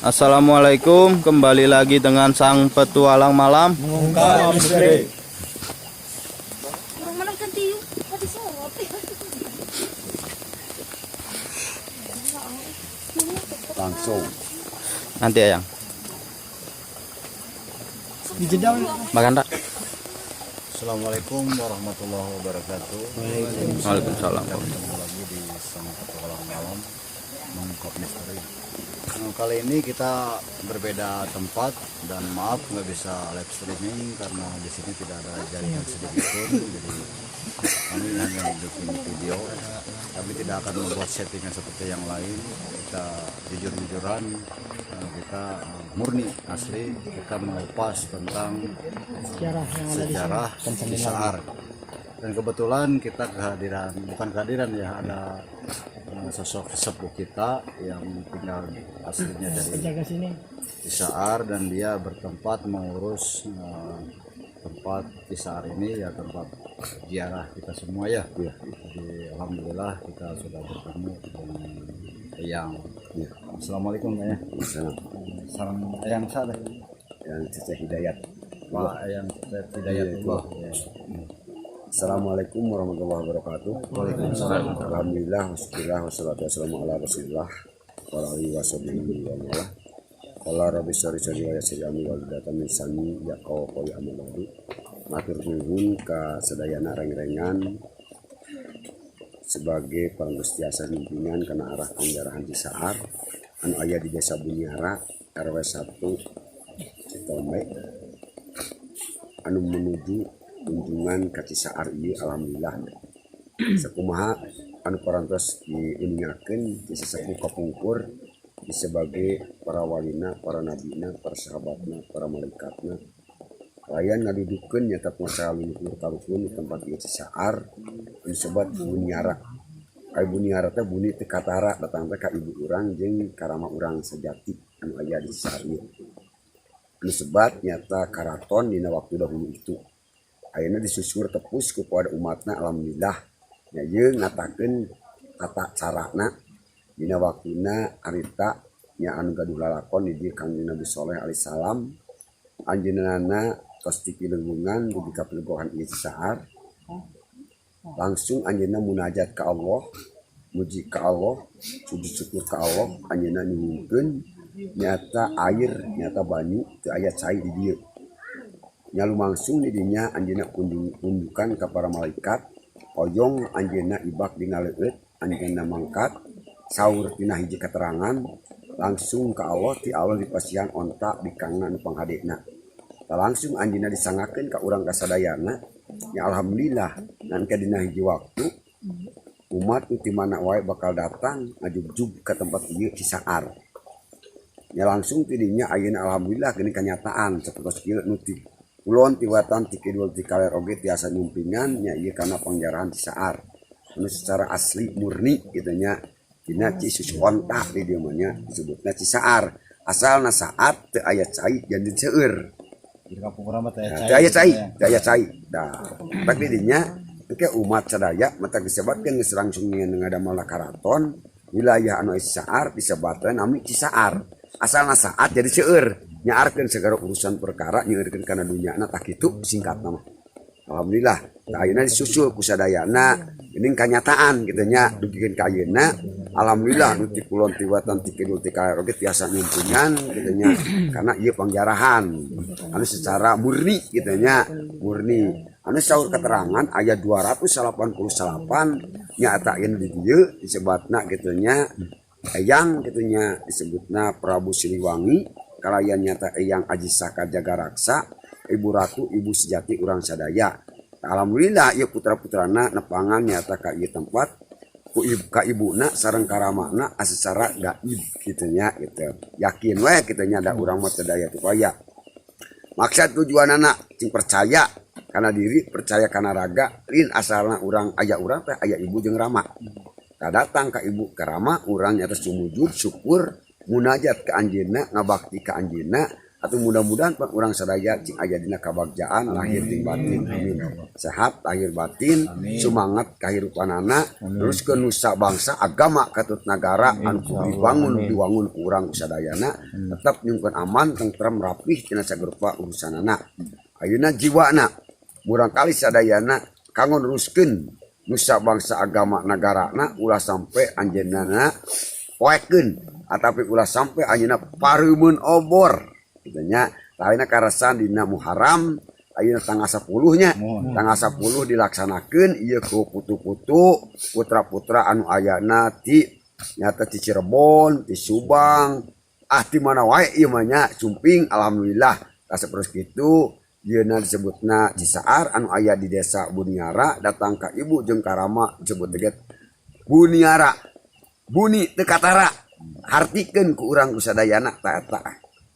Assalamualaikum, kembali lagi dengan sang petualang malam Mengungkap misteri. Langsung nanti Ayang. Makan tak? Assalamualaikum warahmatullahi wabarakatuh. Waalaikumsalam. Ketemu lagi di sang petualang malam mengungkap misteri. Kali ini kita berbeda tempat dan maaf nggak bisa live streaming karena di sini tidak ada jaringan sedikit pun. Jadi kami hanya bikin video, kami tidak akan membuat settingan seperti yang lain. Kita jujur-jujuran, kita murni asli, kita mengupas tentang sejarah Cisaar. Dan kebetulan kita bukan kehadiran ya, ada sosok sesepuh kita yang tinggal aslinya dari Cisaar dan dia bertempat mengurus tempat Cisaar ini ya, tempat ziarah kita semua ya. Jadi alhamdulillah kita sudah bertemu dengan Eyang. Ya. Assalamualaikum ya. Salam Eyang Sada. Yang Cece Hidayat. Pak Eyang Cece Hidayat Allah. Ya. Assalamualaikum warahmatullahi wabarakatuh. Waalaikumsalam. Alhamdulillah, wassalatu wassalamu ala rasulillah wa alihi washabihi wa malah. Qala rabbi syrih wa yassir amri wa hlul min lisani yaqulu qawli amaladu. Matur nuwun ka sadayana reng-rengan sebagai panggustiasa pimpinan kana arah penjarahan Cisaar anu aya di Desa Bunyara RW 1 Citombe anu menuju kunjungan ke Cisaar ieu alhamdulillah sakumaha anu parantos diuningakeun di sesepuh kapungkur di sebagai para walina, para nabina, para sahabatna, para malaikatna layan ngadudukeun nyata pengusaha luhur tarukun di tempat ieu Cisaar anu disebut Bunyara. Ai Bunyara teh buni teh katara datang teh ka ibu urang jeung karama urang sejati anu aya di Cisaar ieu. Anu sebat nyata karaton dina waktu dahulu itu. Ayeuna disusur tepus ku pada umatna alhamdulillah nya ieu ngatakeun tata carana dina waktuna arita nya anu gaduh lalakon di Kangjeng Nabi Saleh alaihi salam anjeunna tos tipilenggungan di kapelegohan ieu Cisaar langsung anjeunna munajat ka Allah muji ka Allah sujud syukur ka Allah anjeunna nyuhunkeun nyata air nyata banyu teu aya cai di dieu nyalu langsung di dinya anjeunna undukan ka para malaikat oyong anjeunna ibak di ngaleueut anjeunna mangkat saur tina hiji keterangan langsung ka Allah ti Allah dipasihan onta di kangna anu panghadena langsung anjeunna disangakeun ka urang kasadayana ya alhamdulillah dan ka dina hiji waktu umat ti mana wae bakal datang ngajug-jug ka tempat ieu Cisaar ya langsung ti dinya ayeuna alhamdulillah geuning kanyataan sapertos kieu nu ulon tiwatan ti kidul ti kaler oge tiasa nyumpingan nya ieu kana pangjarahan Cisaar anu secara asli murni kitu nya dina Cisusu onta di dieu mah nya disebutna Cisaar asalna saat teu aya cai jadi seueur Di kampung urang mah teh teu aya cai da tak di dinya engke umat sadaya mata disebatkeun geus langsung ngadamel karaton wilayah anu Cisaar disebatkeun nami Cisaar asalna saat jadi seueur nyaarkeun segala urusan perkara nyeurkeun kana dunyana tak kitu singkatna mah alhamdulillah ayeuna disusul ku sadayana geuning kanyataan kitu nya dugikeun ka ayeuna alhamdulillah nu ti kulon ti watan ti kidul ti kaler oge tiasa nyumpingan kitu nya karena ieu pangjarahan anu secara murni kitu nya murni anu saur keterangan aya 288 nyata yen di dieu disebutna kitu nya Eyang kitu nya disebutna Prabu Siliwangi kalayan nyata Eyang Aji Saka Jagaraksa Ibu Ratu Ibu Sejati urang sadaya alhamdulillah ieu putra-putrana nepangan nyata ka ieu tempat ku ka ibuna sareng karamana secara gaib kitu nya gitu yakin we kitu nya da urang mah teu daya teu paya maksud tujuanana cing percaya karena diri percaya karena raga lin asalna urang aya urang teh aya ibu jeung rama. Datang ka ibu ke rama urang nyata sumujud syukur munajat ke anjeunna ngabakti ka anjeunna atau mudah-mudahan urang sadaya cing aya dina kabagjaan lahir jeung batin amin. Sehat lahir batin, semangat kahirupanana terus ke nusa bangsa agama katut negara anu dibangun ku urang sadayana tetap nyungkeun aman tentrem rapih tina sagrupa urusanana. Ayeuna jiwana murang kali sadayana kanggo neruskeun nusa bangsa agama nagarana ulah sampai anjeunna poekeun atapi ulah sampai anjeunna pareumeun obor kitanya lainna karasan dina Muharram ayeuna tanggal 10-nya tanggal 10 dilaksanakeun ieu ku putu-putu putra-putra anu ayana ti nyata ti Cirebon ti Subang ti mana wae ieu mah nya cumping alhamdulillah saperus kitu. Dieuna disebutna Cisaar anu aya di desa Buniara datang ka ibu jeung karama disebut teget Buniara Buni teu katara hartikeun ku urang kusadayana ta eta.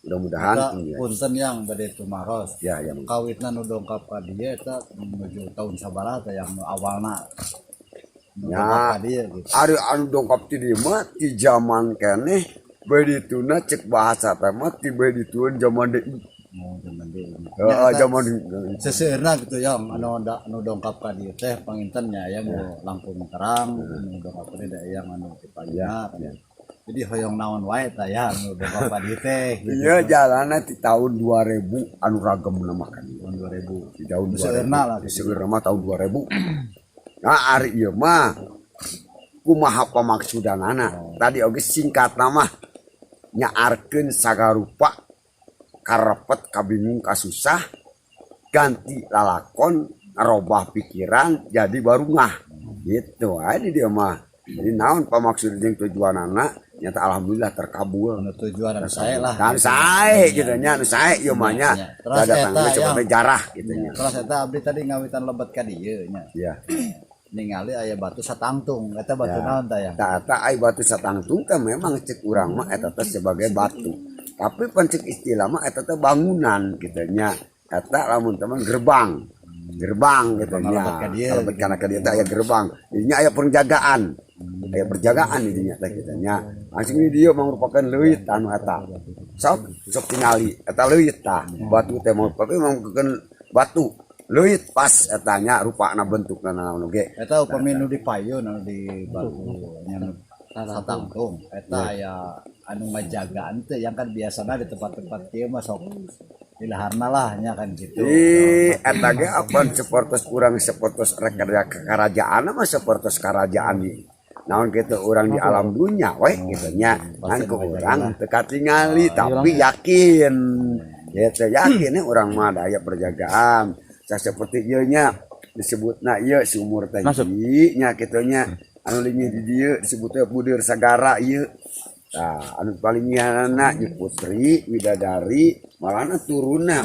Mudah-mudahan punten yang bade tumaros ya kawitna nu dongkap ka dieu eta menuju tahun sabaraha teh yang awalna ya ari anu dongkap ti dieu mah ti zaman keneh bae dituna cek bahasa teh mah ti bae ditueun zaman deui. Zaman seseueurna gitu ya anu dongkap ka dieu teh pangintennya ya Lampung Terang anu dongkap ka dieu yang anu dipanya jadi hoyong naon wae tah ya anu dongkap ka dieu teh ieu jalanna ti tahun 2000 anu ragemna mah kan tahun 2000 di tahun 2000 seueurna lah seueurna mah tahun 2000 nah ari ieu mah kumaha pamaksudanana tadi oge singkatna mah nyaarkeun sagarupa karepet kabingung kasusah ganti lalakon robah pikiran jadi baru ngah gitu aja dia mah jadi naon pamaksud jeung tujuanana nyata alhamdulillah terkabul tujuan saya lah dan saya gitu nya anu saya ieu mah nya datang seperti jarah gitu nya terus eta abdi tadi ngawitan lebet ka dieu nya iya ningali aya batu satangtung eta batu naon tah ya eta aya batu satangtung teh memang cek urang mah eta teh sebagai batu tapi pancik istilah mah eta teh bangunan gitu nya eta lamun teman gerbang gitu nya kalau kana ka dieu teh aya gerbang dinya aya penjagaan aya perjagaan dinya teh gitu nya langsung di dieu merupakan leuwit anu eta sok tingali eta leuwit tah batu teh mah tapi mangkeun batu leuwit pas eta nya rupana bentukna naon oge eta upami nu dipayun anu di batu nya satangtung eta aya anu ngajagaan teh yang kan biasana di tempat-tempat kieu mah sok ilaharna lah nya kan gitu. Eta ge apaan sapertos urang sapertos rek kerajaan mah sapertos kerajaan di naon kitu urang di alam dunya we kitu nya kan ku urang teu katingali tapi yakin eta yakin urang mah aya perjagaan saperti ieu nya disebutna ieu sumur teh nya kitu nya anu lingih di dieu disebutna budir sagara ieu. Nah, anu paling nyanana Putri Widadari malahna turuna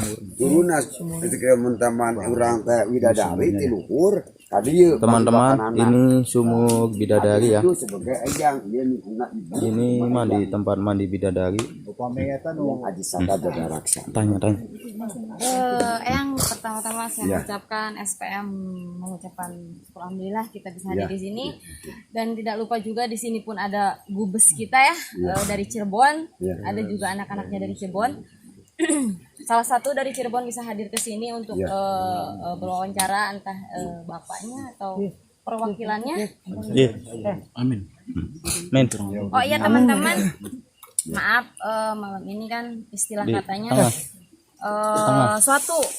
ketika mentaman urang teh Widadari ti luhur tadi teman-teman ini sumur bidadari ya sebagai ejang ini mah di tempat mandi bidadari upami eta nu Aji Sanda Dadaraksa tanya yang pertama-tama saya mengucapkan SPM mengucapkan alhamdulillah kita bisa hadir di sini dan tidak lupa juga di sini pun ada gubes kita ya dari Cirebon ada juga anak-anaknya dari Cirebon salah satu dari Cirebon bisa hadir ke sini untuk berwawancara entah bapaknya atau perwakilannya amin oh iya teman-teman maaf malam ini kan istilah katanya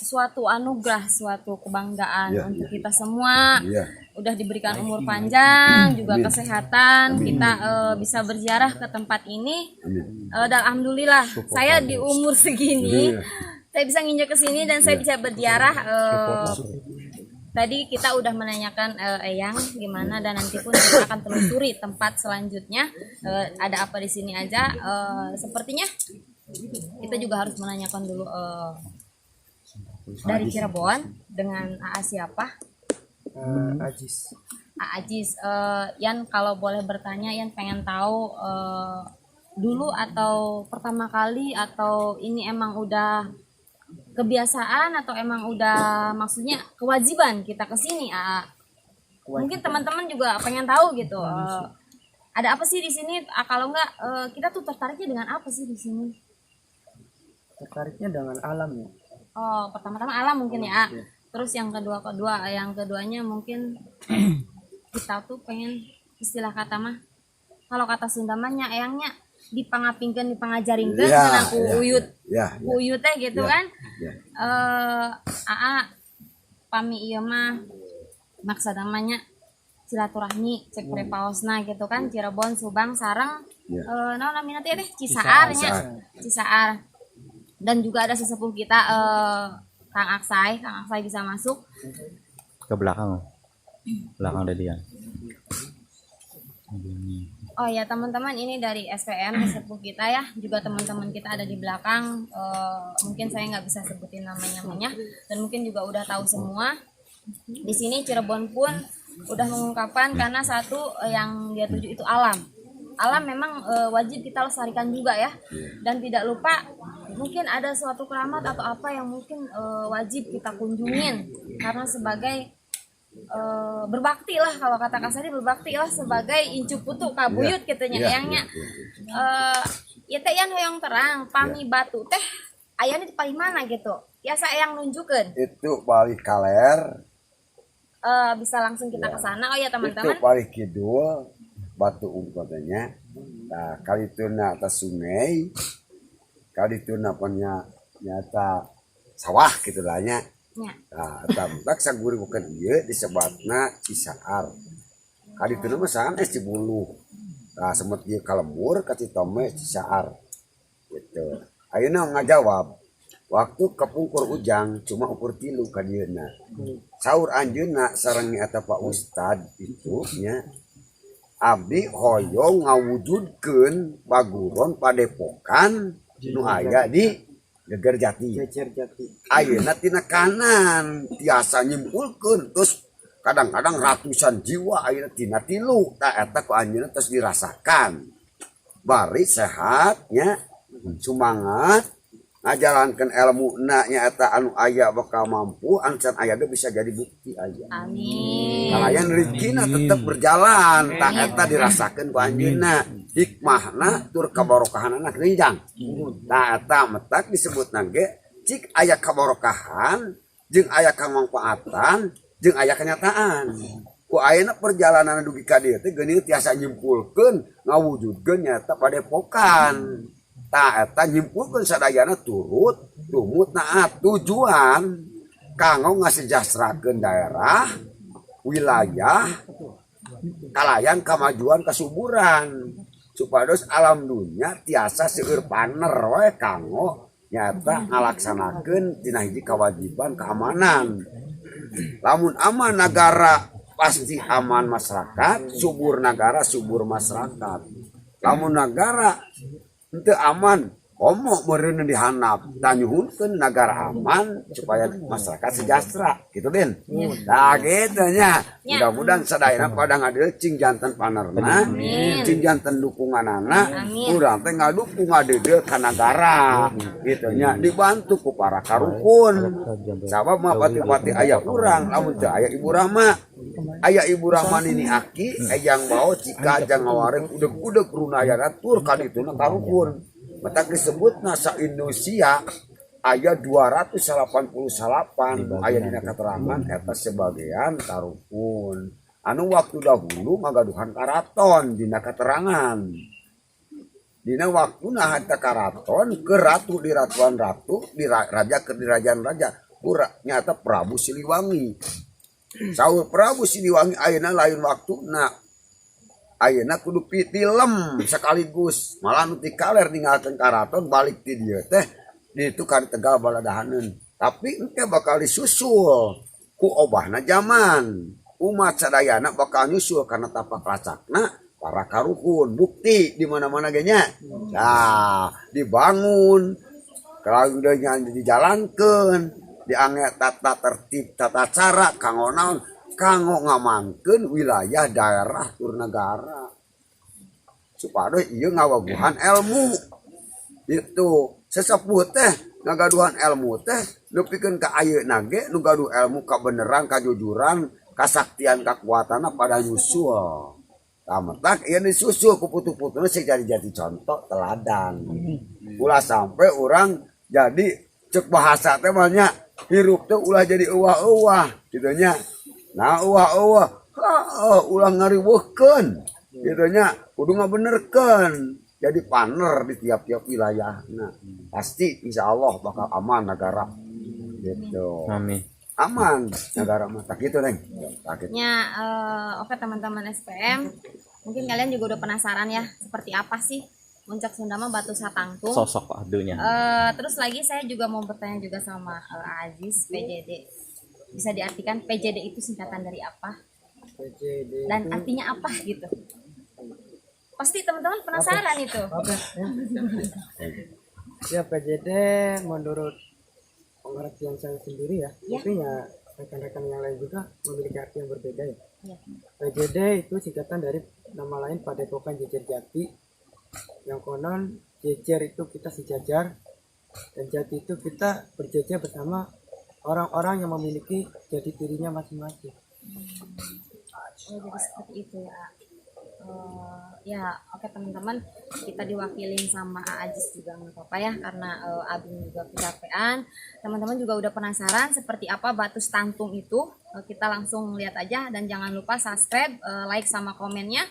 suatu anugerah, suatu kebanggaan untuk kita semua. Udah diberikan umur panjang, juga kesehatan, kita bisa berziarah ke tempat ini. Dan alhamdulillah, saya di umur segini, saya bisa nginjak ke sini dan saya bisa berziarah. Tadi kita udah menanyakan Eyang gimana dan nanti pun kita akan telusuri tempat selanjutnya. Ada apa di sini aja? Sepertinya kita juga harus menanyakan dulu dari Cirebon dengan AA siapa? Ajis. Ajis. Yan kalau boleh bertanya, Yan pengen tahu dulu atau pertama kali atau ini emang udah kebiasaan atau emang udah maksudnya kewajiban kita ke sini? Mungkin teman-teman juga pengen tahu gitu. Ada apa sih di sini? Kalau enggak kita tuh tertariknya dengan apa sih di sini? Tertariknya dengan alam ya. Oh, pertama-tama alam mungkin ya. Terus yang keduanya mungkin kita tuh pengen istilah kata mah kalau kata Sundamanya eyangnya dipangapingkeun dipangajaringkeun Ya, dengan ku ya, uyut. ya, ya. Ku uyut teh gitu Ya, kan. ya. Pami ieu mah maksud namanya silaturahmi cek prepaosna gitu kan Cirebon, Subang, Sareng Ya. naon namina teh Cisaar nya. Cisaar. Dan juga ada sesepuh kita Kang Aksai bisa masuk. Ke belakang. Belakang Dedian. Oh ya teman-teman, ini dari SPM sesepuh kita ya, juga teman-teman kita ada di belakang. Mungkin saya nggak bisa sebutin namanya dan mungkin juga udah tahu semua. Di sini Cirebon pun udah mengungkapkan karena satu yang dia tuju itu alam. Alam memang wajib kita lestarikan juga ya, dan tidak lupa mungkin ada suatu keramat atau apa yang mungkin wajib kita kunjungin karena sebagai berbakti lah, kalau kata kasarnya berbakti lah sebagai incu putu kabuyut katanya eyangnya. Ya teh yang hoyong terang pami batu teh ayahnya di paling mana gitu ya, saya yang nunjukin Itu balik kaler. bisa langsung kita ke sana. Oh ya Itu teman-teman, balik kidul batu katanya. Nah kali itu atas sungai, kali itu punya nyata sawah gitu lah nya. ya. Nah, tak saguri bukan iya disebutna Cisaar. Kali itu nama sana Cibulu. Nah, semut dia kalemur kasih tome Cisaar. Gitu. Ayeuna ngajawab. Waktu kepungkur ujang cuma ukur tilu kadieuna. Saur anjeunna sareng eta Pak Ustad itu nya. Abdi hoyong ngawujudkeun baguron padepokan nu aya di Geger Jati. Jejer Jati. Ayeuna tina kanan tiasa nyimpulkeun terus kadang-kadang ratusan jiwa ayeuna tina tilu tak eta ku anjeunna terus dirasakan bari sehat nya sumangat ngajalankeun ilmu na nya eta anu aya bakal mampu ancan aya ge bisa jadi bukti aya. Amin. Kalayan rezekina tetep berjalan tak eta dirasakeun ku anjeunna hikmahna tur kabarokahanna geuninjang. Nah eta metak disebutna ge cik aya kabarokahan jeung aya kamanfaatan jeung aya kenyataan. Ku ayeuna perjalanan dugi ka dieu teh geuning tiasa nyimpulkeun ngawujudkeun nyata padepokan. Tah eta nyimpulkeun sadayana turut tumut naat tujuan kanggo ngasejahterakeun daerah, wilayah, kalayan kamajuan kasuburan. Supados alam dunia tiasa seueur paner we kanggo nyata ngalaksanakeun tina hiji kewajiban keamanan. Lamun aman negara pasti aman masyarakat, subur negara subur masyarakat. Lamun negara henteu aman, komo meureun dihanap tanyuhunkeun negara aman supaya masyarakat sejahtera gitu Den. Nah gitu nya. Mudah-mudahan sadayana pada ngadeu cing janten panerna, cing janten dukunganana, urang teh ngadukung ngadeu ka negara gitu nya, dibantu ku para karukun. Sabab mah pati-pati aya urang lamun teu aya Ibu Rahma. Aya Ibu Rahma nini aki ejang bawa cika jang ngawareng udeg-udeg runayana tur kadituna karukun. Matak disebutna sa Indonesia aya 288 aya dina keterangan eta sebagian karukun. Anu waktu dahulu ngagaduhan karaton dina keterangan. Dina waktuna harta karaton ke ratu di ratuan ratu, di raja ke dirajaan raja. Nyata Prabu Siliwangi. Saur Prabu Siliwangi ayeuna lain waktuna. Ayeuna kudu pitilem sekaligus, malah nu ti kaler ninggalkeun karaton balik ti dieu teh ditu ka Tegal baladahaneun. Tapi engke bakal disusul ku obahna zaman. Umat sadayana bakal nyusul karena tapak lacakna para karukun. Bukti di mana-mana ge nya. Nah, dibangun kalau udah dijalankeun, diangge tata tertib tata cara kanggo naon? Kanggo ngamankeun wilayah daerah tur negara supados ieu ngawaguhan ilmu itu sesepuh teh ngagaduhan ilmu teh nu pikeun ka ayeuna ge nu gaduh ilmu kabeneran kajujuran kasaktian kakuatanna pada nyusul tametak ieu disusul ku putu-putuna sing jadi contoh teladan ulah sampai orang jadi cek bahasa teh mah nya hirup teh ulah jadi euwah-euwah kitu nya nah euwah-euwah ulah ngariweuhkeun kitu nya kudu ngabenerkeun jadi partner di tiap-tiap wilayah. Nah, pasti insya Allah bakal aman negara. Gitu. Amin. Aman negara mah. Tak gitu, Neng. Tak gitu. Ya, oke teman-teman SPM, mungkin kalian juga udah penasaran ya, seperti apa sih Puncak Sunda mah Batu Satangtung. Sosok adunya. Terus lagi saya juga mau bertanya juga sama Aziz, PJD. Bisa diartikan PJD itu singkatan dari apa? PJD Dan artinya apa gitu? Pasti teman-teman penasaran itu. ya PJD menurut pengertian saya sendiri ya, Ya. tapi ya rekan-rekan yang lain juga memiliki arti yang berbeda ya. Ya. PJD itu singkatan dari nama lain Padepokan Jejer Jati, yang konon jejer itu kita sejajar dan jati itu kita berjejer bersama orang-orang yang memiliki jati dirinya masing-masing. Oh, jadi seperti itu ya. Ya oke teman-teman, kita diwakilin sama Aziz juga nggak apa-apa ya, karena Abing juga kecapean. Teman-teman juga udah penasaran seperti apa Batu Satangtung itu. Kita langsung lihat aja, dan jangan lupa subscribe, like sama komennya.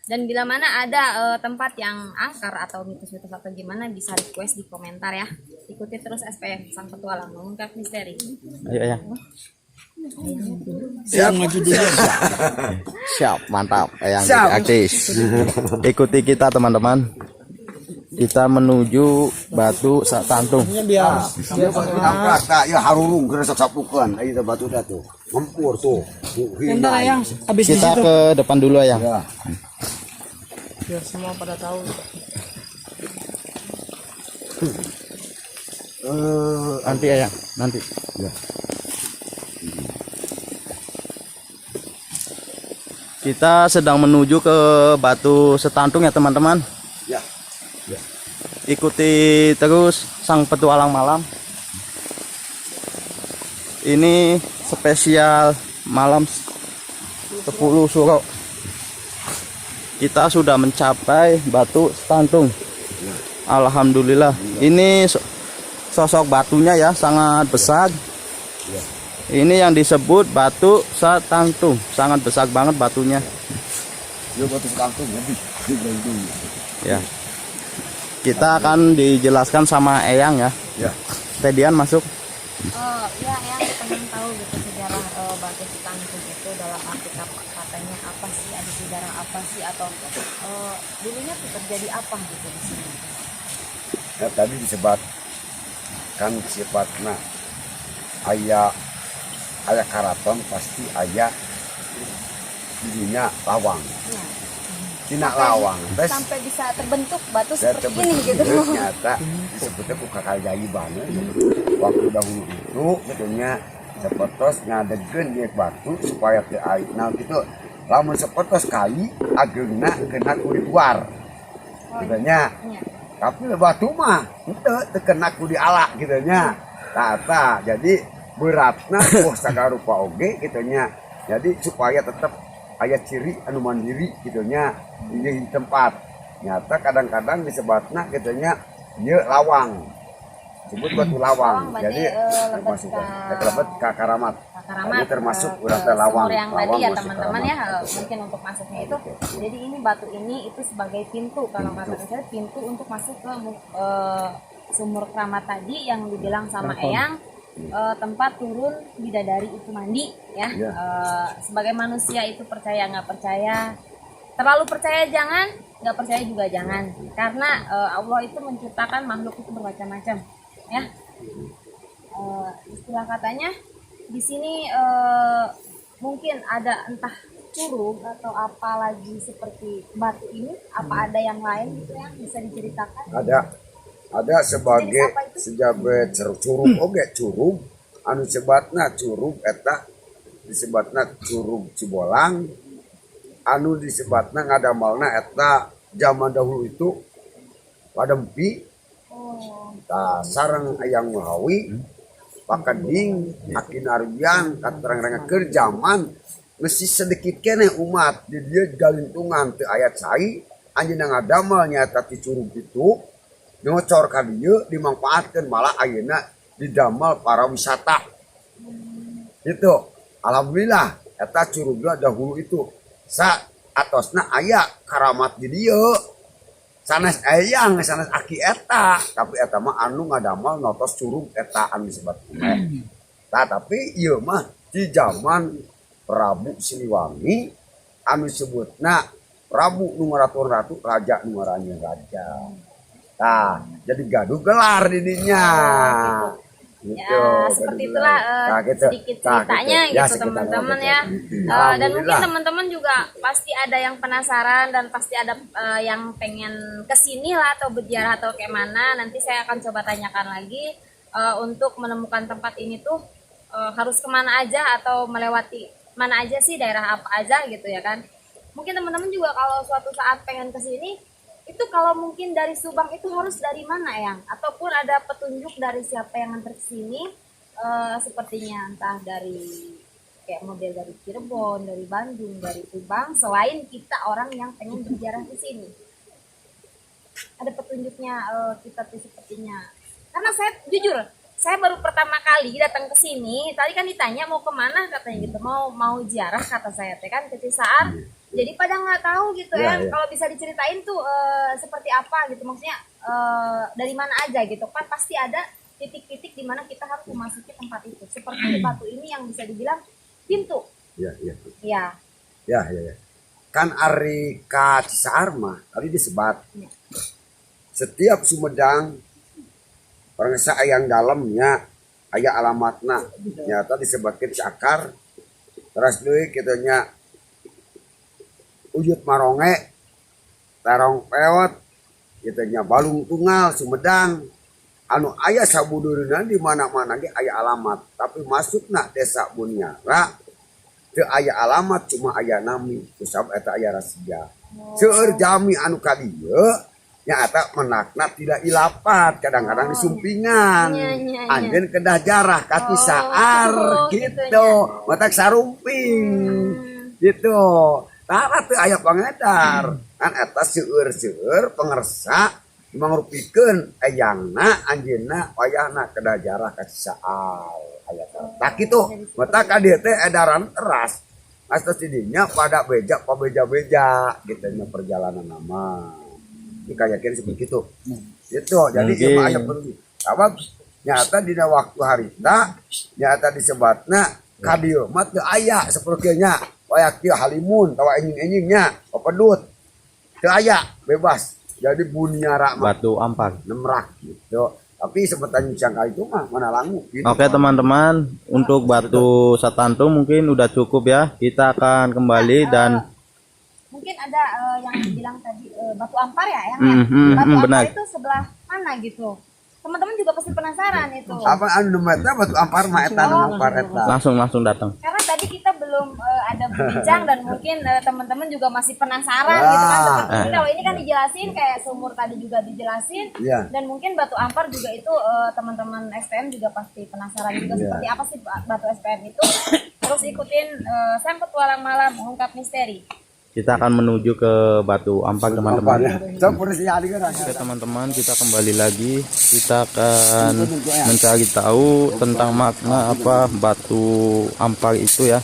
Dan bila mana ada tempat yang angker atau mitos-mitos atau gimana, bisa request di komentar ya. Ikuti terus SPM Sang Petualang Mengungkap Misteri. Ayo ya. Siap, mantap. Yang aktif. Ikuti kita teman-teman. Kita menuju Batu Satangtung. Dia angkat tak ya harurung kena sapukan. Ayo batu dah tuh. Ngempur tuh. Bentar yang habis Kita ke depan dulu ya. biar semua pada tahu. Nanti ya, nanti. Ya. Kita sedang menuju ke Batu Satangtung ya teman-teman. Ya. Ikuti terus Sang Petualang Malam. Ini spesial malam 10 Suro. Kita sudah mencapai Batu Satangtung. Alhamdulillah. Ini sosok batunya ya sangat besar. Ini yang disebut Batu Satangtung. Sangat besar banget batunya. Ya batu Satangtung lebih. Ya. Kita akan dijelaskan sama Eyang ya. Ya. Tedian masuk. Ya yang pengen tahu gitu sejarah Batu Satangtung itu dalam arti katanya apa sih, ada sejarah apa sih, atau dulunya tuh terjadi apa gitu di sini. Ya tadi disebut kan sifatnya ayah karaton pasti ayah dirinya lawang. Ya. Tina lawang. Terus Sampai bisa terbentuk batu saya seperti ini gitu. ternyata disebutnya ku kakak jaiban. Waktu dahulu itu sebetulnya sepertos ngadegeun dia batu supaya teu air. Nah gitu lamun sepertos kali ageungna kena ku di luar. Kitanya Ya. tapi batu mah teu kena ku di ala kitanya. Tata jadi beratna sagarupa oge kitanya. Jadi supaya tetap aya ciri anu mandiri gitunya di tempat. Nyata kadang-kadang disebutna gitunya ieu lawang. Sebut batu lawang. Berarti, Jadi termasuk lebet ka karamat. Karamat, Ini termasuk urang teh lawang. sumur yang tadi ya masuk teman-teman karamat. ya, mungkin untuk masuknya itu. Jadi ini batu ini itu sebagai pintu, kalau kata saya pintu untuk masuk ke sumur keramat tadi yang dibilang sama Eyang, tempat turun bidadari itu mandi ya. Ya. Sebagai manusia itu percaya nggak percaya, terlalu percaya jangan, nggak percaya juga jangan, karena Allah itu menciptakan makhluk itu bermacam-macam ya. Istilah katanya di sini mungkin ada entah curug atau apa lagi seperti batu ini, apa ada yang lain gitu yang bisa diceritakan? Ada sebagai Jenis apa itu? sejabat curug oge curug anu sebatna curug eta disebatna curug Cibolang anu disebatna ngadamalna eta zaman dahulu itu Padempi Oh, sareng Ayang Muhawi pakading akinarian katerang-rang ke zaman mesti sedikit kene umat di dia galintungan teu ayat sai anjeunna ngadamel nyaeta ti curug itu ngocor ka dieu dimanfaatkeun malah ayeuna didamel para wisata. Itu alhamdulillah eta curugna dahulu itu sa atosna aya karamat di dieu. Sanes eyang sanes aki eta tapi eta mah anu ngadamel notos curug eta anu disebut tapi ieu mah di zaman Prabu Siliwangi anu disebutna Prabu nu ngaratur ratu raja nu ngaranjeun raja. Tah jadi gaduh gelar di dinya gitu. Ya seperti itulah gitu. sedikit ceritanya gitu. gitu teman-teman ya. Dan mungkin teman-teman juga pasti ada yang penasaran dan pasti ada yang pengen kesini lah atau berziarah atau kayak mana. Nanti saya akan coba tanyakan lagi untuk menemukan tempat ini tuh harus kemana aja atau melewati mana aja sih, daerah apa aja gitu ya kan. Mungkin teman-teman juga kalau suatu saat pengen kesini itu kalau mungkin dari Subang itu harus dari mana yang ataupun ada petunjuk dari siapa yang nganter ke sini sepertinya entah dari kayak model dari Cirebon, dari Bandung, dari Subang selain kita orang yang pengen berziarah ke sini. Ada petunjuknya kita tuh sepertinya. Karena saya jujur saya baru pertama kali datang ke sini. Tadi kan ditanya mau kemana katanya gitu, mau ziarah kata saya teh kan ke Cisaan. Jadi pada nggak tahu gitu ya. Kalau bisa diceritain tuh seperti apa gitu, maksudnya dari mana aja gitu kan pasti ada titik-titik di mana kita harus memasuki tempat itu. Seperti di batu ini yang bisa dibilang pintu. Iya. Ya. Kan ari ka Cisaar mah tadi disebat. Ya. Setiap Sumedang orang yang dalamnya aya alamatna nyata disebutkeun Cakar terus deui kitu nya Ujut Maronge Tarong Peot kitu nya Balung Tunggal Sumedang anu aya sabudureuna di mana-mana ge aya alamat tapi masukna desa Bunyara teu aya alamat cuma aya nami kusab eta aya rahasia seueur jami anu ka dieu nyata menakna tidak ilapat kadang-kadang disumpingan anjeun kedah jarah ka Cisaar gitu matak sarumping gitu tara teu aya pangedar kan eta seueur pengersa mangrupikeun eyangna anjeunna wayahna kedah jarah ka Cisaar aya tak kitu matak ka dieu teh edaran teras astos didinya pada beja gitu nya perjalanan nama dikayakin seperti itu. Itu jadi ieu aya perlu. Sabab nyata dina waktu harita nyata disebatna ka dieu mah teu aya saperti nya wayak kieu halimun tawa enjing-enjingnya pedut. Teu aya bebas. Jadi Bunyara Batu Ampar. Nemrak gitu. Tapi sebutan sangka itu mah mana langu gitu. Oke teman-teman, untuk Batu Satantung mungkin udah cukup ya. Kita akan kembali dan mungkin ada yang bilang tadi Batu Ampar ya yang Batu Ampar benar. itu sebelah mana gitu. Teman-teman juga pasti penasaran itu. Apa anu mata Batu Ampar mah eta anu Ampar eta. langsung datang. Karena tadi kita belum ada berbincang dan mungkin teman-teman juga masih penasaran gitu kan. Seperti kalau ini kan dijelasin kayak sumur tadi juga dijelasin dan mungkin Batu Ampar juga itu teman-teman SPM juga pasti penasaran juga seperti apa sih Batu SPM itu. Terus ikutin Sang Petualang Malam Mengungkap Misteri. Kita akan menuju ke Batu Ampar teman-teman. Oke teman-teman, kita kembali lagi. Kita akan mencari tahu tentang makna apa Batu Ampar itu ya.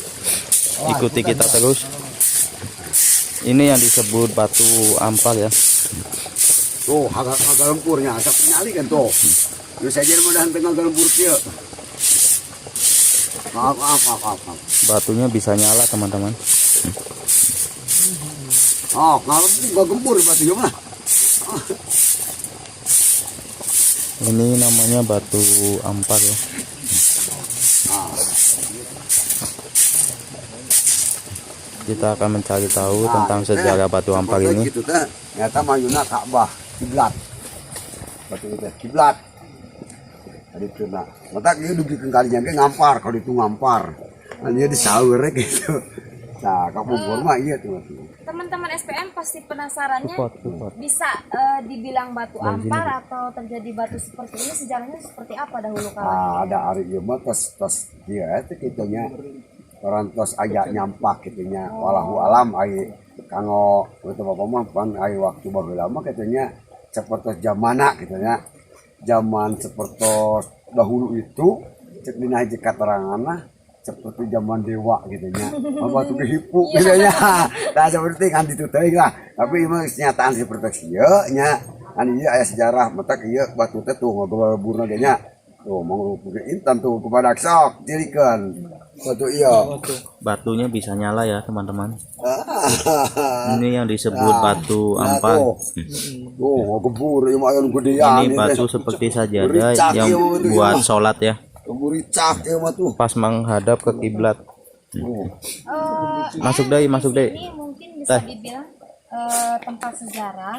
Ikuti kita terus. Ini yang disebut Batu Ampar ya. Tuh, agak lempurnya, asap nyali kan tuh. Lu saja mudahan tengah lempur kieu. Maaf. Batunya bisa nyala teman-teman. Oh, nggak gempur batunya mah. Ini namanya Batu Ampar ya. Kita akan mencari tahu tentang sejarah Batu Ampar ini. Gitu teh, ternyata mayuna Ka'bah, kiblat. Batu itu kiblat. Tadi itu nah, mata dia dugikeun kalinya ge ngampar, kalau itu ngampar. Nah, dia disaeur gitu. Nah, kampung mah iya tuh. Teman-teman SPM pasti penasarannya Support. bisa dibilang batu ampar atau terjadi batu seperti ini sejarahnya seperti apa dahulu kala? Ada hari ieu mah tos dia teh kitunya orang tos aya nyampak kitunya walahu alam ai kanggo itu bapak mah pan ai waktu baheula mah kitunya seperti zamana kitunya zaman seperti dahulu itu cek dina hiji kateranganna seperti zaman dewa gitunya batu dihipu gitu nya tah seperti kan ditu teh lah tapi emang kenyataan seperti ieu nya kan ieu aya sejarah matak ieu batu teh tuh ngagolburna ge nya tuh mau intan tuh kepada sok dirikeun batu ieu Batunya bisa nyala ya teman-teman. Ini yang disebut batu ampar. tuh ngagobur ieu mah aya nu gedean Ini batu seperti sajadah yang buat sholat ya. Bericak ieu mah tuh Pas menghadap ke kiblat. Masuk deh. Ini mungkin bisa dibilang tempat sejarah,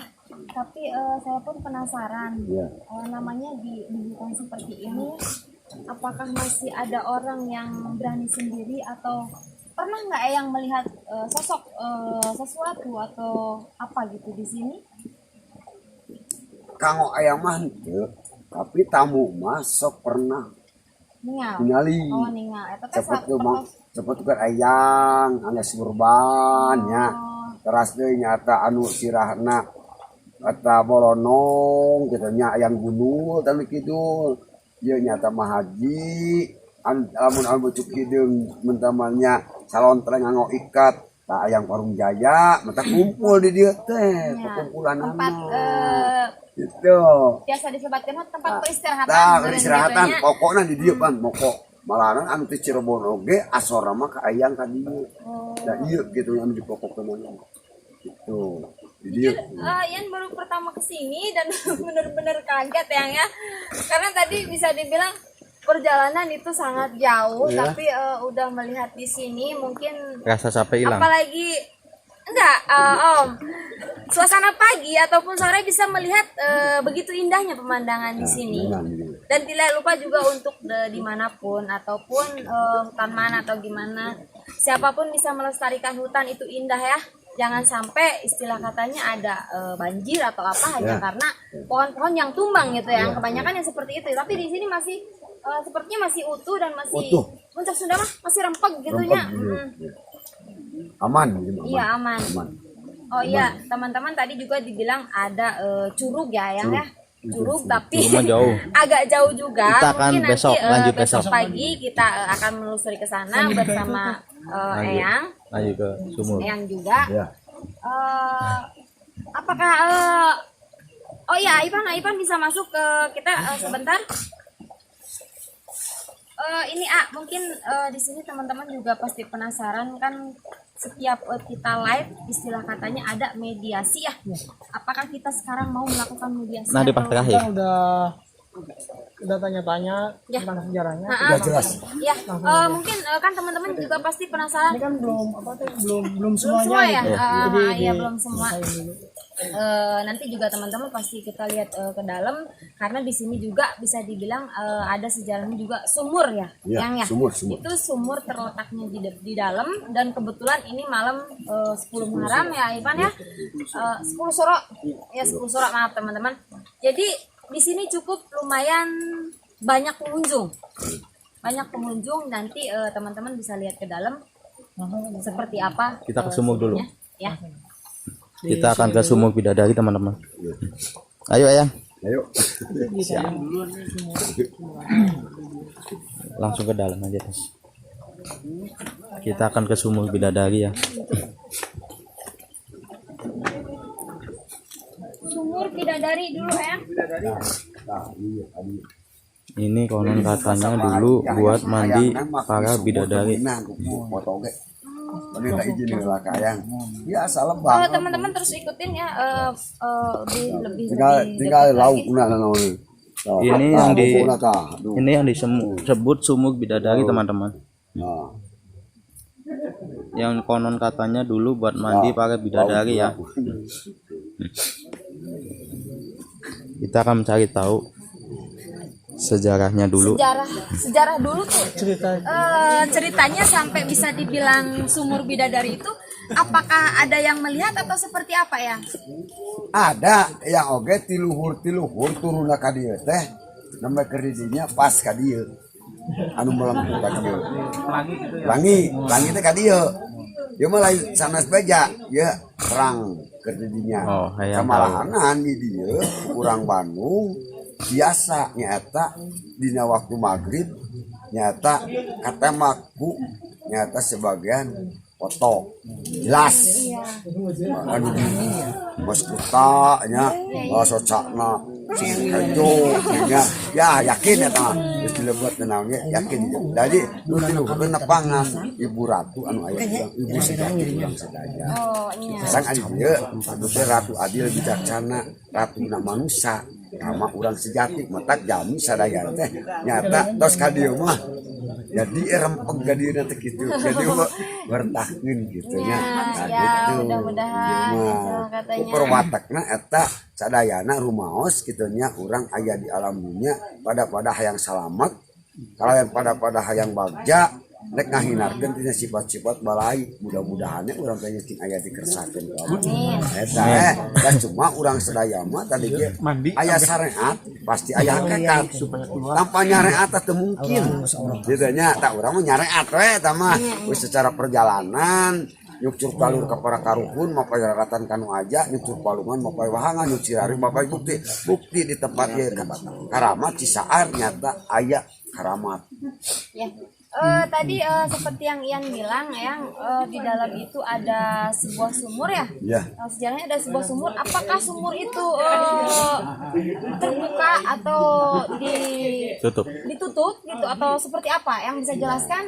tapi saya pun penasaran. Namanya di hutan seperti ini, apakah masih ada orang yang berani sendiri atau pernah nggak yang melihat sosok sesuatu atau apa gitu di sini? kanggo aya mah henteu tapi tamu mah sok pernah ningali Oh, ningal. Eta teh seperti kan ayang anu surban nya teras deui nyata anu sirahna eta bolonong kitu nya ayang gunul tapi kitu ieu nyata mah haji lamun anu bucuk hideung mentamanya salontreng nganggo ikat tah ayang Parung Jaya mata kumpul di dieu teh perkumpulan tempat gitu biasa disebutkan tempat peristirahatan. tah peristirahatan pokokna di dieu pan mokok malahan anu teh Cirebon oge asor mah ka ayang ka dieu da ieu gitu anu dipokokkeun gitu di dieu Ian baru pertama kesini dan bener-bener kaget ya, karena tadi bisa dibilang perjalanan itu sangat jauh, tapi udah melihat di sini mungkin Rasa capek hilang. apalagi enggak Om, suasana pagi ataupun sore bisa melihat begitu indahnya pemandangan di sini. Dan tidak lupa juga untuk dimanapun ataupun hutan mana atau gimana, siapapun bisa melestarikan hutan itu indah ya. Jangan sampai istilah katanya ada banjir atau apa hanya karena pohon-pohon yang tumbang gitu ya. Kebanyakan yang seperti itu. Tapi di sini masih sepertinya masih utuh dan masih puncak Sunda mah masih rempeg gitunya. aman gitu Iya aman. Oh iya teman-teman tadi juga dibilang ada curug ya yang ya. Curug tapi Rumah jauh. agak jauh juga. Kita akan Mungkin besok, nanti lanjut besok besok. pagi kita akan menelusuri ke sana bersama Eyang. Ayo ke sumur. Eyang juga. ya Apakah oh ya Ipan bisa masuk ke kita sebentar. Ini mungkin di sini teman-teman juga pasti penasaran kan, setiap kita live istilah katanya ada mediasi ya. Apakah kita sekarang mau melakukan mediasi? Nah, di pas atau- terakhir. Udah tanya-tanya Ya. tentang sejarahnya. udah jelas Ya, mungkin kan teman-teman juga pasti penasaran. Ini kan belum belum Belum semuanya semua ya, gitu. iya belum semua. Nanti juga teman-teman pasti kita lihat ke dalam karena di sini juga bisa dibilang ada sejarahnya juga sumur ya, yang ya. sumur Itu sumur terletaknya di dalam dan kebetulan ini malam 10 Muharram ya Ivan ya. 10 Suro. Ya 10 Suro maaf teman-teman. Jadi di sini cukup lumayan banyak pengunjung. Nanti teman-teman bisa lihat ke dalam seperti apa. Kita ke sumur dulu. Ya. Kita akan ke sumur bidadari teman-teman. Ayo Ayang. ayo Langsung ke dalam aja Tes. Kita akan ke sumur bidadari ya. Sumur bidadari dulu ya. Ini konon katanya dulu buat mandi para bidadari. foto ge ini tak izin lah kayang biasa lebah Teman-teman terus ikutin ya lebih tinggal lauk Ini yang disebut sumur bidadari teman-teman. Yang konon katanya dulu buat mandi para bidadari ya. Kita akan mencari tahu sejarahnya dulu. Sejarah dulu tuh ceritanya sampai bisa dibilang sumur bidadari itu, apakah ada yang melihat atau seperti apa ya? Ada yang oge tiluhur turun ka dieu teh nama kerdinya pas ka dieu anu melengkung ka dieu langi teh ka dieu ieu mah lain sanes beja ya perang kerdinya Oh, hayang kamalahanan di dieu urang Bandung biasa nyata dina waktu maghrib nyata katemaku nyata sebagian foto jelas anu mas kutanya socakna hijau ya yakin ya tah geus dilebet naonnya yakin jadi nu tiluhurkeun nepangan ibu ratu anu aya ibu sejati yang sedaya sang adi dieu anu teh ratu adil bijaksana ratuna manusia sama urang sejati matak jami sadaya teh nyata tos ka dieu mah jadi rempeng gadieuna teh kitu jadi bertahkeun gitu nya Ya, mudah-mudahan katanya. perwatakna eta sadayana rumaos kitu nya urang aya di alam dunia pada hayang salamet kalayan pada hayang bagja nek ngahinarkeun tina sifat-sifat balai mudah-mudahan urang teh nyeting aya dikersakeun ku Allah eta dan cuma urang sadaya mah tadi ge aya syariat pasti aya hakikat tanpa nyariat teh mungkin kitu nya tak urang mah nyariat we eta mah secara perjalanan nyucur palur ka para karuhun mapai raratan kanu aja nyucur palungan mapai wahangan nyucirari mapai bukti di tempat ye karamat cisaar nyata aya karamat Ya. Tadi seperti yang Ian bilang, yang di dalam itu ada sebuah sumur ya. ya Sejarahnya ada sebuah sumur. Apakah sumur itu terbuka atau ditutup gitu atau seperti apa? Yang bisa jelaskan?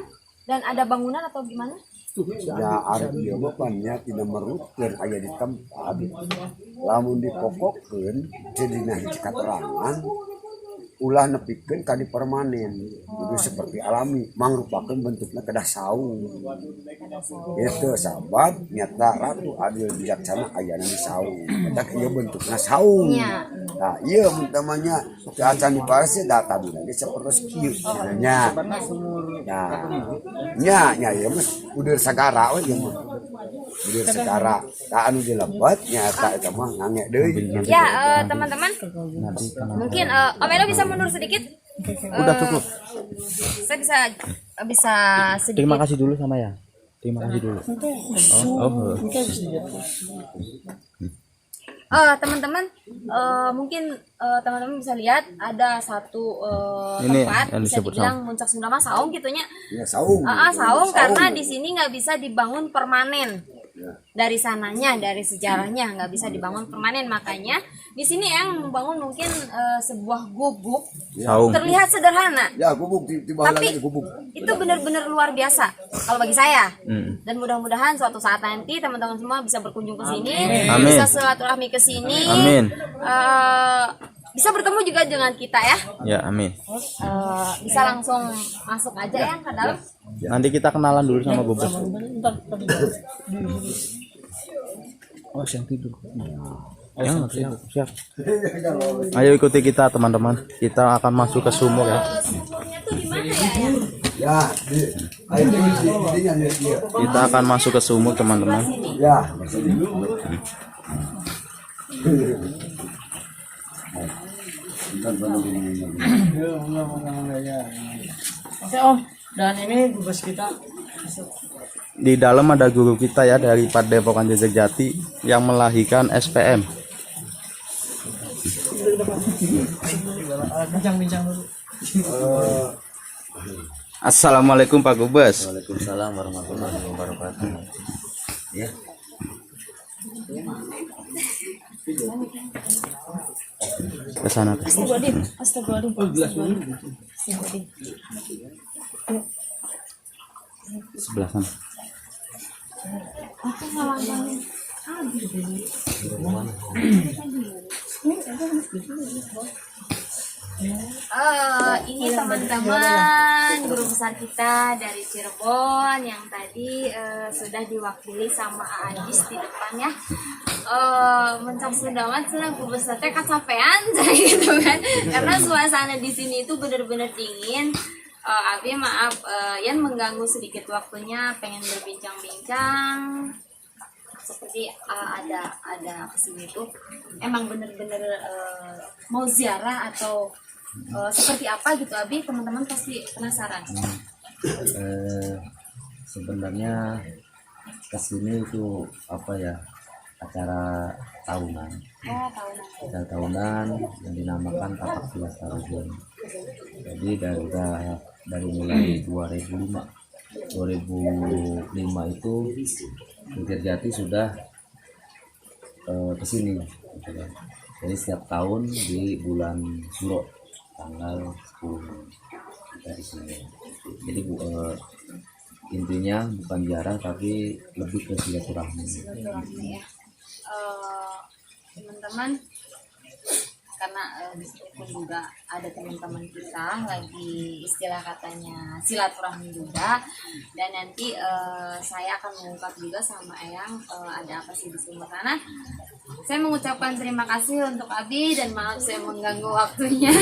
Dan ada bangunan atau gimana? ya arep ieu mah pannya tidak merutkeun aya di tempat lamun dipokokkeun jadi hiji katerangan ulah nepikeun ka di permanen itu seperti alami mangrupakeun bentukna kedah saung itu sabab nyata ratu adil bijaksana ayana di saung eta ieu bentukna saung nah ieu utamanya acan dipares da tadina ge sapertos kieu nya nah nya ieu mah udur sagara we ieu mah udur sagara da anu dilebet nyata eta mah ngangek deui Ya, teman-teman. Mungkin Om Elo bisa mundur sedikit. Udah cukup. Saya bisa sedikit. Terima kasih dulu sama ya. Terima kasih dulu. Teman-teman, mungkin teman-teman bisa lihat ada satu Ini tempat yang bisa disebut dibilang muncak Sunda mah saung gitunya. ya saung Saung karena di sini nggak bisa dibangun permanen. Dari sananya, dari sejarahnya nggak bisa dibangun permanen, makanya di sini yang membangun mungkin sebuah gubuk Saung. terlihat sederhana. ya gubuk di bawah Tapi lagi gubuk itu benar-benar luar biasa kalau bagi saya. Dan mudah-mudahan suatu saat nanti teman-teman semua bisa berkunjung ke sini, Amin. bisa silaturahmi ke sini, Amin. bisa bertemu juga dengan kita ya. Ya, amin. Bisa langsung masuk aja ya ke dalam. Nanti kita kenalan dulu sama Gubes. Oh, yang tidur. Siap. Ayo ikuti kita teman-teman. Kita akan masuk ke sumur ya. Sumurnya tuh di mana ya? Kita akan masuk ke sumur teman-teman. ya Oke Om, dan ini gubes kita. Di dalam ada guru kita ya dari Padepokan Jejak Jati yang melahirkan SPM. Bincang-bincang dulu. Assalamualaikum Pak Gubes. Waalaikumsalam warahmatullahi wabarakatuh. Ya. Ke sana. Astagfirullahaladzim. Sebelah sana. Ini teman-teman guru besar kita dari Cirebon yang tadi sudah diwakili sama Ajis di depan ya. Mencak Sundawan senang guru besar teh kecapean gitu kan. Karena suasana di sini itu benar-benar dingin. Abi maaf Yan mengganggu sedikit waktunya, pengen berbincang-bincang. Seperti ada kesini tuh emang bener-bener mau ziarah atau seperti apa gitu Abi, teman-teman pasti penasaran. Sebenarnya kesini itu apa ya, acara tahunan. Acara tahunan yang dinamakan Tapak Tilas Taruhun. Jadi dari mulai 2005 itu Jati sudah kesini gitu kan. Jadi setiap tahun di bulan Suro tanggal 10 kita di sini. Jadi intinya bukan jarang tapi lebih ke silaturahmi. Ya. Teman-teman, karena di situ pun juga ada teman-teman kita lagi istilah katanya silaturahmi juga, dan nanti saya akan mengungkap juga sama Eyang ada apa sih di sumber sana. Saya mengucapkan terima kasih untuk Abi dan maaf saya mengganggu waktunya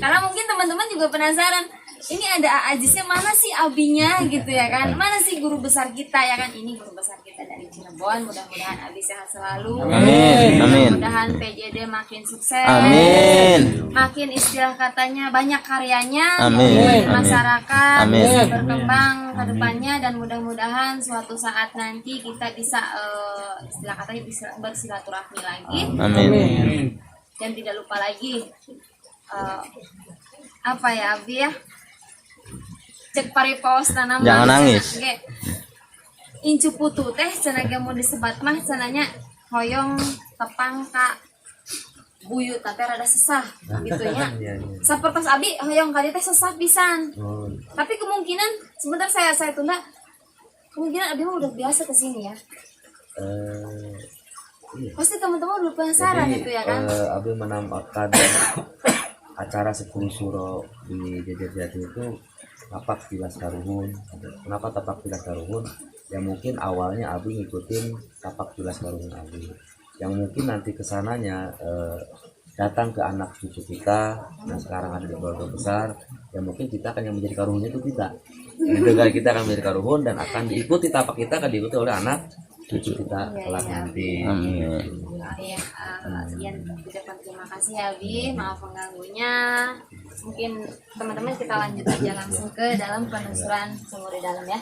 karena mungkin teman-teman juga penasaran, ini ada Ajisnya, mana sih Abinya gitu ya kan, mana sih guru besar kita ya kan. Ini guru besar kita dari Cirebon, mudah-mudahan Abi sehat selalu. Amin. Amin. Mudah-mudahan PJD makin sukses. Amin. Makin istilah katanya banyak karyanya Amin. di Amin. masyarakat, Amin. bisa berkembang ke depannya, dan mudah-mudahan suatu saat nanti kita bisa istilah katanya bisa bersilaturahmi lagi. Amin. Dan tidak lupa lagi apa ya Abi ya, cek paripaos tanaman. Jangan nangis. Incu putu teh cenah mau disebat mah cenanya hoyong tepang ka buyut tapi rada sesah gitu ya. Sapertos Abi hoyong kali teh sesah pisan. Tapi kemungkinan sebentar saya tunda, kemungkinan Abi mah udah biasa kesini ya. Iya. Pasti teman-teman udah penasaran itu ya kan. Abi menambahkan acara 10 Suro di Jati itu Tapak Tilas Taruhun. Kenapa Tapak Tilas Taruhun? Ya mungkin awalnya Abi ngikutin Tapak Tilas Taruhun Abi. Yang mungkin nanti kesananya datang ke anak cucu kita. Nah sekarang ada di keluarga besar. Ya mungkin kita akan yang menjadi karuhunnya itu kita. Gitu kan, kita akan menjadi karuhun dan akan diikuti tapak kita, akan diikuti oleh anak cucu kita kelak nanti. Amin. Ya, Yan ucapkan terima kasih ya Abi, maaf mengganggunya. Mungkin teman-teman kita lanjut aja langsung ke dalam penelusuran sumur di dalam ya.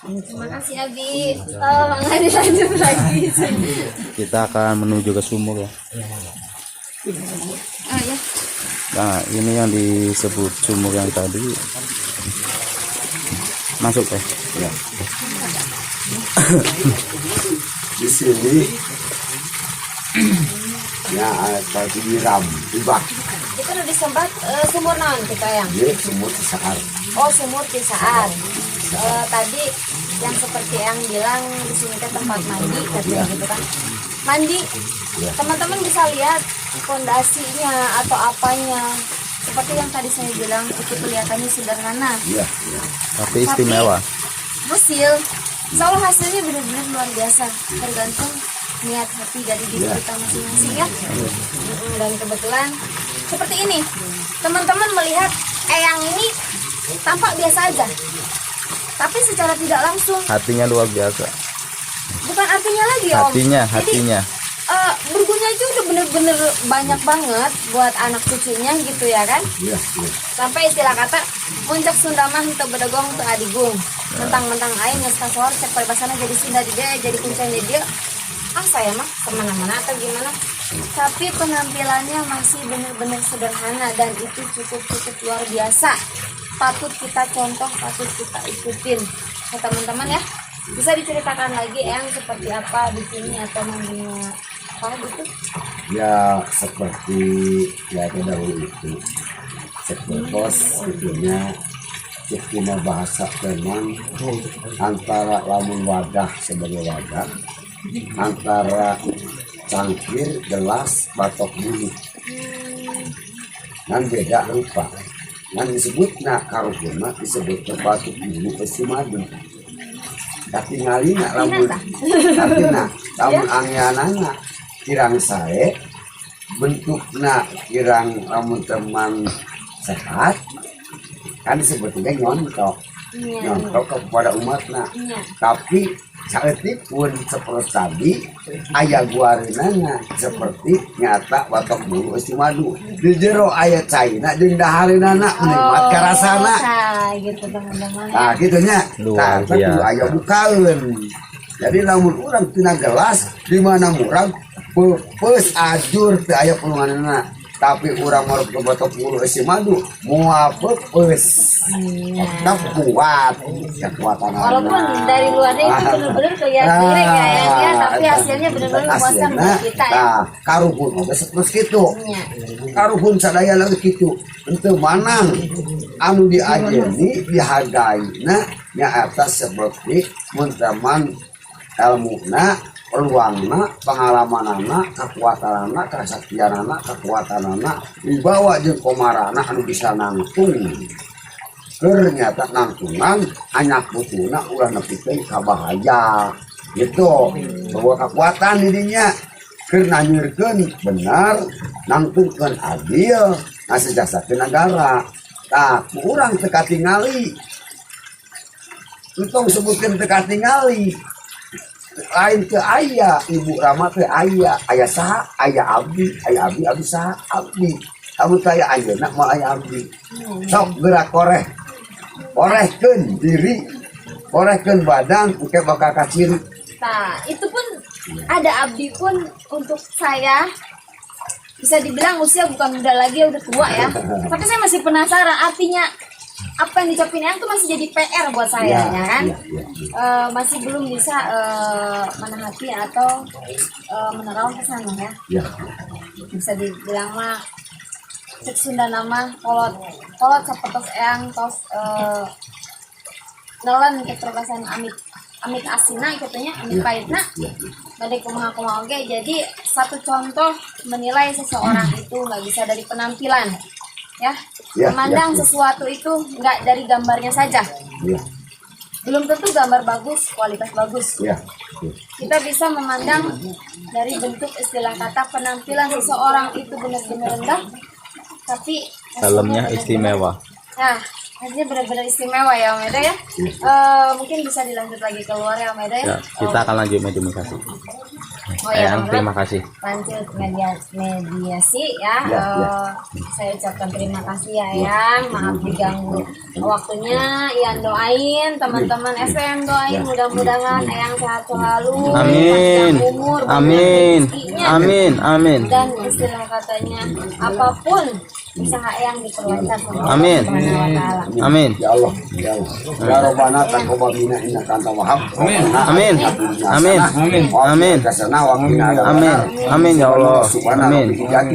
Terima kasih Abi. Mangga dilanjut lagi. Kita akan menuju ke sumur ya. Ya. Nah, ini yang disebut sumur yang tadi. Masuk ya. Ya. Di sini ya ada diram tibak Itu udah disembat sumur naon kita yang? dia semut sesar. Oh, sumur Cisaar. Tadi yang seperti yang bilang di sini teh tempat mandi katanya gitu kan. Mandi. Teman-teman bisa lihat fondasinya atau apanya. Seperti yang tadi saya bilang itu kelihatannya sederhana. Iya, Tapi istimewa. Musil. Soal hasilnya benar-benar luar biasa. Tergantung niat hati dari diri kita masing-masing ya. Dan kebetulan seperti ini. Teman-teman melihat Eyang ini tampak biasa aja. Tapi secara tidak langsung, Hatinya luar biasa. bukan artinya lagi Om. Hatinya. Berguna aja udah bener-bener banyak banget buat anak cucunya gitu ya kan. iya. Sampai istilah kata puncak Sunda mah henteu bedegong teu adigung. Mentang-mentang aing geus kasor cek paribasana jadi Sunda di dia, jadi kuncen di dia. Saya mah kemana-mana atau gimana. Tapi penampilannya masih bener-bener sederhana dan itu cukup luar biasa. Patut kita contoh, patut kita ikutin. Ya teman-teman ya. Bisa diceritakan lagi yang seperti apa di sini atau mandinya apa gitu? Ya seperti ya terdahulu itu sepertos itunya cekina bahasa memang antara lamun wadah sebagai wadah, antara cangkir, gelas, batok bulu Ngan beda rupa. Ngan disebut nak karuhun mah disebut batu ibu pasti madu. Tapi ngalina lamun tapi lamun angyanana kirang sae bentukna kirang lamun teman sehat kan disebutnya nyontok kepada umatna. Tapi saeutik-pun seperti tadi aya guareunana seperti nyata batok bulu esti madu di jero aya caina jeung dahareunana menikmat karasana. Gitu teman-teman. Nah gitunya. Luar Nah, kudu aya bukaeun. Jadi lamun urang tina gelas di mana murang peus ajur teu aya pulunganna. Tapi urang mau ke batok bulu esi madu moal peus. Tetap kuat kekuatan. Walaupun dari luarnya itu benar-benar kelihatan ya, tapi hasilnya benar-benar memuaskan buat kita ya. Nah, karuhun oge saperti kitu. Karuhun sadaya lagi kitu. Henteu manang anu diajeni dihargaina nyaeta seperti mun teman ilmuna, peluangna, pengalamanana, kekuatanana, kesaktianana, kekuatanana dibawa jeung komarana anu bisa nangtung. Ternyata nangtungan anak putuna ulah nepikeun ka bahaya. Gitu. Bahwa kekuatan dirinya keur nanyurkeun benar, nangtungkeun adil, ngasih jasa ke negara. Tah, urang teu katingali. Entong sebutkeun teu katingali. Lain ke aya ibu Rama teh aya saha aya abdi saha abdi kamu tanya ayeuna mah aya abdi sok gerak korehkeun diri korehkeun badan engke bakal kaciri. Nah itu pun ada abdi pun untuk saya bisa dibilang usia bukan muda lagi, udah tua ya, tapi saya masih penasaran artinya apa yang dicapin yang itu masih jadi PR buat saya ya kan. Masih belum bisa menahati atau menerang ke sana ya. Bisa dibilang mah cek Sunda nama kolot sapetos eyang tos nelan keterbasan amit asina katanya amit pahitna bade kumaha oge. Jadi satu contoh menilai seseorang itu nggak bisa dari penampilan ya, memandang sesuatu itu nggak dari gambarnya saja. Belum tentu gambar bagus, kualitas bagus. Kita bisa memandang dari bentuk istilah kata penampilan seseorang itu benar-benar rendah, tapi dalamnya istimewa. Nah, hasilnya benar-benar istimewa ya Om Eda ya. Mungkin bisa dilanjut lagi keluar ya Om Eda ya. Kita akan lanjut mediasi. Eyang, terima kasih. Lanjut mediasi ya. Saya ucapkan terima kasih ya Eyang. Maaf diganggu waktunya. Ian doain teman-teman SM doain mudah-mudahan Eyang sehat selalu. Amin. Panjang umur, Amin. rezekinya. Amin. Amin. Dan istilah katanya apapun usaha Eyang diperlancar sama Amin. Allah Subhanahu wa Ta'ala. Amin. Ya Allah, ya Allah. Ya Rabbana taqabbal minna innaka antal wahhab. Amin. Amin. Amin. Amin. Amin. Amin ya Allah. Amin.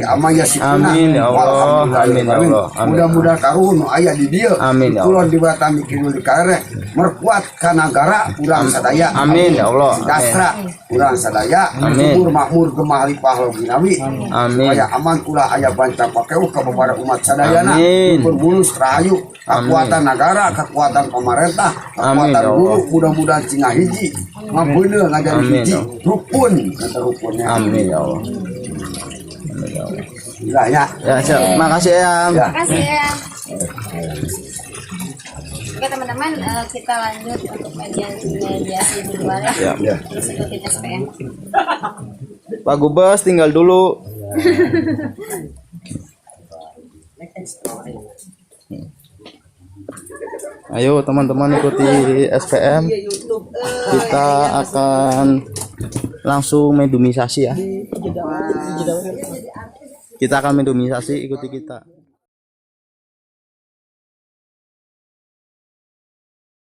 Amin ya Allah. Amin ya Allah. Mudah-mudahan karuhun aya di dieu. Amin ya Allah. Kulon di Batam kidul di karek merkuat ka nagara urang sadaya. Amin ya Allah. Dasra urang sadaya. Amin. Subur makmur gemah lipah ginawi. Amin. Supaya aman ulah aya banca pakeu ka babara umat sadayana. Amin. Berbulus rahayu kekuatan negara, kekuatan pemerintah, kekuatan guru, mudah-mudahan cingah hiji ngabeuneuh ngajari hiji rukun kata rukunnya. Amin ya Allah. Ya. Ya, siap. Makasih Eyang. Ya. Makasih ya. Oke teman-teman, kita lanjut untuk mediasi di luar ya. Terus ikutin SPM. Pak Gubes tinggal dulu. Ayo teman-teman ikuti SPM. Kita akan langsung mendomisasi ya. Kita akan mendomisasi, ikuti kita.